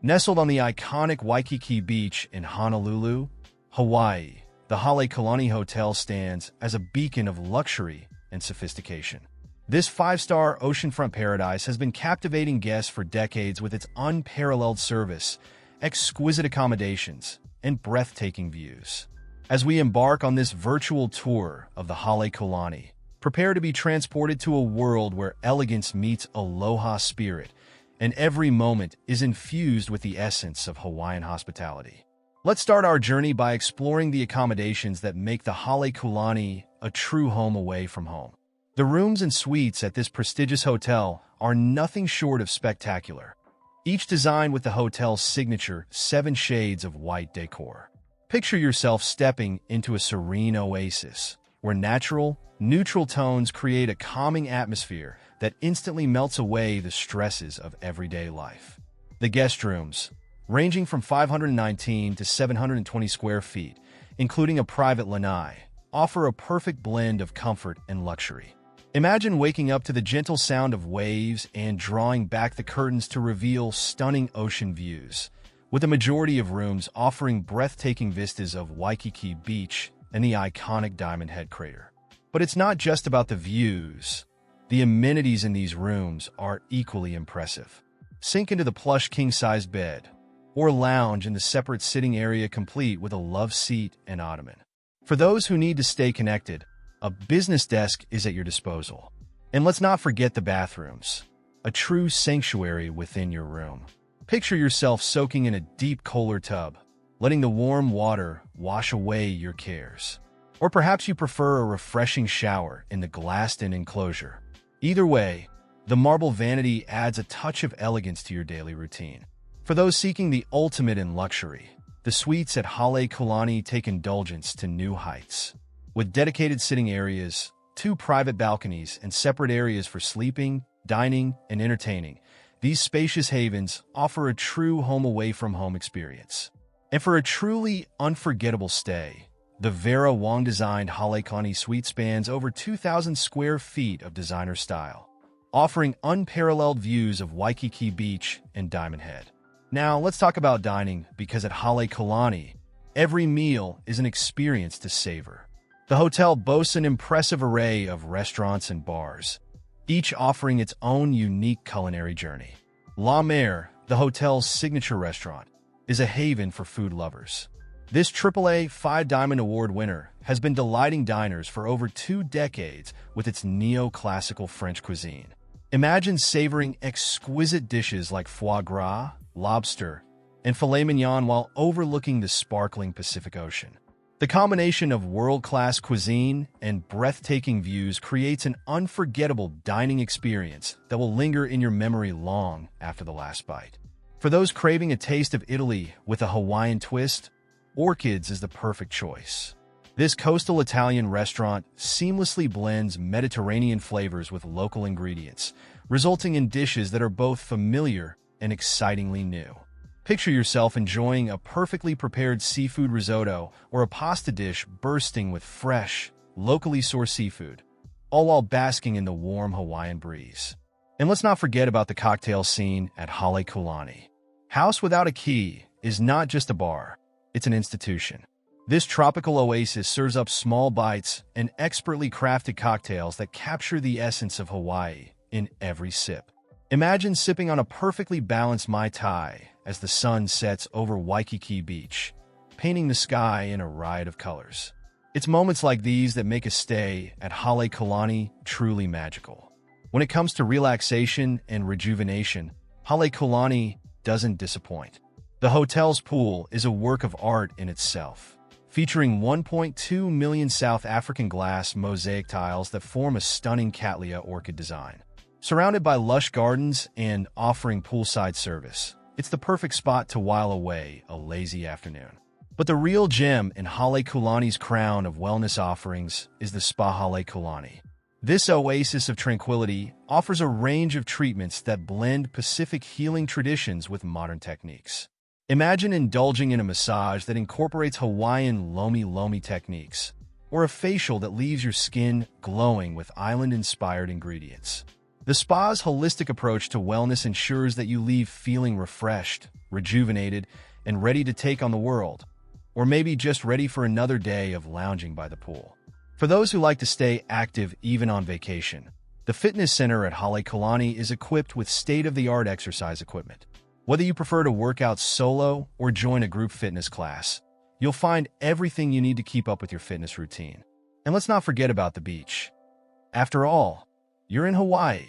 Nestled on the iconic Waikiki beach in Honolulu, Hawaii, the Halekulani Hotel stands as a beacon of luxury and sophistication. This five-star oceanfront paradise has been captivating guests for decades with its unparalleled service, exquisite accommodations, and breathtaking views. As we embark on this virtual tour of the Halekulani, prepare to be transported to a world where elegance meets aloha spirit, and every moment is infused with the essence of Hawaiian hospitality. Let's start our journey by exploring the accommodations that make the Halekulani a true home away from home. The rooms and suites at this prestigious hotel are nothing short of spectacular, each designed with the hotel's signature 7 shades of white decor. Picture yourself stepping into a serene oasis, where natural, neutral tones create a calming atmosphere that instantly melts away the stresses of everyday life. The guest rooms, ranging from 519 to 720 square feet, including a private lanai, offer a perfect blend of comfort and luxury. Imagine waking up to the gentle sound of waves and drawing back the curtains to reveal stunning ocean views, with a majority of rooms offering breathtaking vistas of Waikiki Beach and the iconic Diamond Head crater. But it's not just about the views. The amenities in these rooms are equally impressive. Sink into the plush king-size bed, or lounge in the separate sitting area complete with a love seat and ottoman. For those who need to stay connected, a business desk is at your disposal. And let's not forget the bathrooms, a true sanctuary within your room. Picture yourself soaking in a deep Kohler tub, letting the warm water wash away your cares. Or perhaps you prefer a refreshing shower in the glassed-in enclosure. Either way, the marble vanity adds a touch of elegance to your daily routine. For those seeking the ultimate in luxury, the suites at Halekulani take indulgence to new heights. With dedicated sitting areas, 2 private balconies, and separate areas for sleeping, dining, and entertaining, these spacious havens offer a true home-away-from-home experience. And for a truly unforgettable stay, the Vera Wong-designed Halekulani suite spans over 2,000 square feet of designer style, offering unparalleled views of Waikiki Beach and Diamond Head. Now, let's talk about dining, because at Halekulani, every meal is an experience to savor. The hotel boasts an impressive array of restaurants and bars, each offering its own unique culinary journey. La Mer, the hotel's signature restaurant, is a haven for food lovers. This AAA 5-Diamond Award winner has been delighting diners for over 2 decades with its neoclassical French cuisine. Imagine savoring exquisite dishes like foie gras, lobster, and filet mignon while overlooking the sparkling Pacific Ocean. The combination of world-class cuisine and breathtaking views creates an unforgettable dining experience that will linger in your memory long after the last bite. For those craving a taste of Italy with a Hawaiian twist, Orchids is the perfect choice. This coastal Italian restaurant seamlessly blends Mediterranean flavors with local ingredients, resulting in dishes that are both familiar and excitingly new. Picture yourself enjoying a perfectly prepared seafood risotto or a pasta dish bursting with fresh, locally sourced seafood, all while basking in the warm Hawaiian breeze. And let's not forget about the cocktail scene at Halekulani. House Without a Key is not just a bar, it's an institution. This tropical oasis serves up small bites and expertly crafted cocktails that capture the essence of Hawaii in every sip. Imagine sipping on a perfectly balanced Mai Tai as the sun sets over Waikiki Beach, painting the sky in a riot of colors. It's moments like these that make a stay at Halekulani truly magical. When it comes to relaxation and rejuvenation, Halekulani doesn't disappoint. The hotel's pool is a work of art in itself, featuring 1.2 million South African glass mosaic tiles that form a stunning Cattleya orchid design. Surrounded by lush gardens and offering poolside service, it's the perfect spot to while away a lazy afternoon. But the real gem in Halekulani's crown of wellness offerings is the Spa Halekulani. This oasis of tranquility offers a range of treatments that blend Pacific healing traditions with modern techniques. Imagine indulging in a massage that incorporates Hawaiian lomi-lomi techniques, or a facial that leaves your skin glowing with island-inspired ingredients. The spa's holistic approach to wellness ensures that you leave feeling refreshed, rejuvenated, and ready to take on the world. Or maybe just ready for another day of lounging by the pool. For those who like to stay active even on vacation, the fitness center at Halekulani is equipped with state-of-the-art exercise equipment. Whether you prefer to work out solo or join a group fitness class, you'll find everything you need to keep up with your fitness routine. And let's not forget about the beach. After all, you're in Hawaii.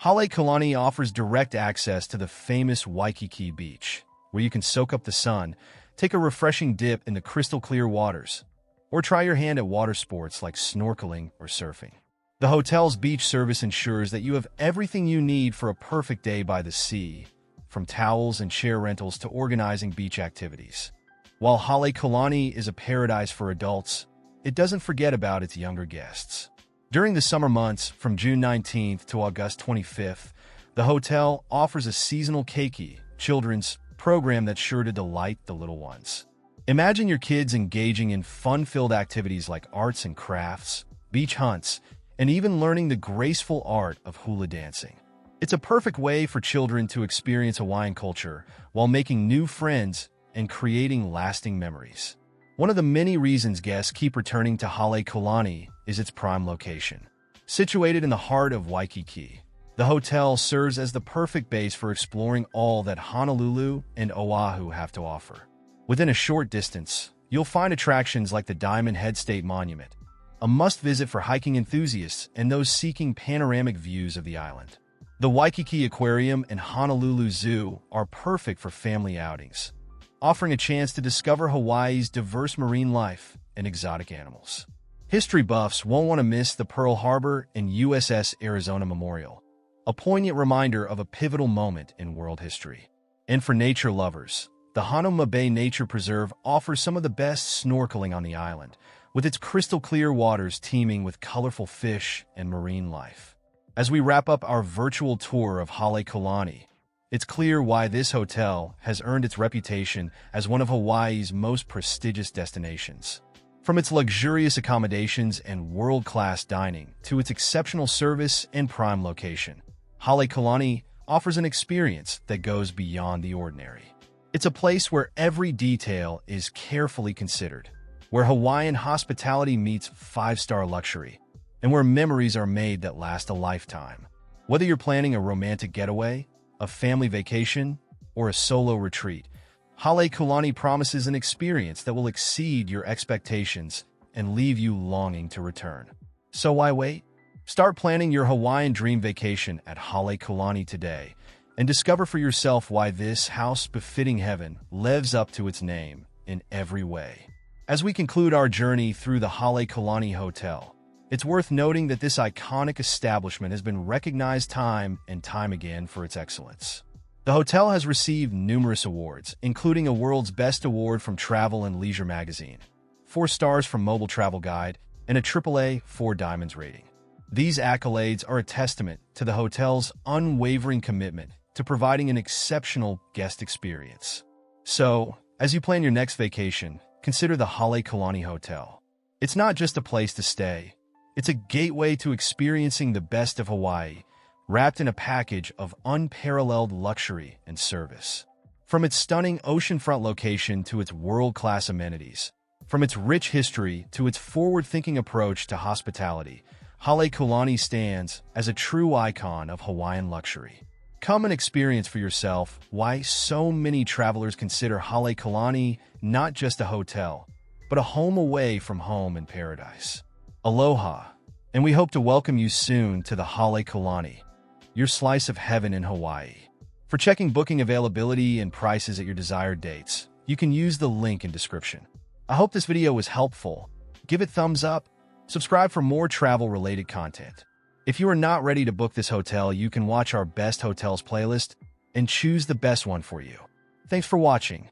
Halekulani offers direct access to the famous Waikiki beach, where you can soak up the sun, take a refreshing dip in the crystal-clear waters, or try your hand at water sports like snorkeling or surfing. The hotel's beach service ensures that you have everything you need for a perfect day by the sea, from towels and chair rentals to organizing beach activities. While Halekulani is a paradise for adults, it doesn't forget about its younger guests. During the summer months, from June 19th to August 25th, the hotel offers a seasonal Keiki children's program that's sure to delight the little ones. Imagine your kids engaging in fun-filled activities like arts and crafts, beach hunts, and even learning the graceful art of hula dancing. It's a perfect way for children to experience Hawaiian culture while making new friends and creating lasting memories. One of the many reasons guests keep returning to Halekulani is its prime location. Situated in the heart of Waikiki, the hotel serves as the perfect base for exploring all that Honolulu and Oahu have to offer. Within a short distance, you'll find attractions like the Diamond Head State Monument, a must-visit for hiking enthusiasts and those seeking panoramic views of the island. The Waikiki Aquarium and Honolulu Zoo are perfect for family outings, offering a chance to discover Hawaii's diverse marine life and exotic animals. History buffs won't want to miss the Pearl Harbor and USS Arizona Memorial, a poignant reminder of a pivotal moment in world history. And for nature lovers, the Honolulu Bay Nature Preserve offers some of the best snorkeling on the island, with its crystal-clear waters teeming with colorful fish and marine life. As we wrap up our virtual tour of Halekulani, it's clear why this hotel has earned its reputation as one of Hawaii's most prestigious destinations. From its luxurious accommodations and world-class dining to its exceptional service and prime location, Halekulani offers an experience that goes beyond the ordinary. It's a place where every detail is carefully considered, where Hawaiian hospitality meets five-star luxury, and where memories are made that last a lifetime. Whether you're planning a romantic getaway, a family vacation, or a solo retreat, Halekulani promises an experience that will exceed your expectations and leave you longing to return. So why wait? Start planning your Hawaiian dream vacation at Halekulani today and discover for yourself why this house befitting heaven lives up to its name in every way. As we conclude our journey through the Halekulani Hotel, it's worth noting that this iconic establishment has been recognized time and time again for its excellence. The hotel has received numerous awards, including a World's Best Award from Travel and Leisure magazine, 4 stars from Mobile Travel Guide, and a AAA 4 Diamonds rating. These accolades are a testament to the hotel's unwavering commitment to providing an exceptional guest experience. So, as you plan your next vacation, consider the Halekulani Hotel. It's not just a place to stay. It's a gateway to experiencing the best of Hawaii, wrapped in a package of unparalleled luxury and service. From its stunning oceanfront location to its world-class amenities, from its rich history to its forward-thinking approach to hospitality, Halekulani stands as a true icon of Hawaiian luxury. Come and experience for yourself why so many travelers consider Halekulani not just a hotel, but a home away from home in paradise. Aloha, and we hope to welcome you soon to the Halekulani, your slice of heaven in Hawaii. For checking booking availability and prices at your desired dates, you can use the link in description. I hope this video was helpful. Give it thumbs up, subscribe for more travel-related content. If you are not ready to book this hotel, you can watch our Best Hotels playlist and choose the best one for you. Thanks for watching.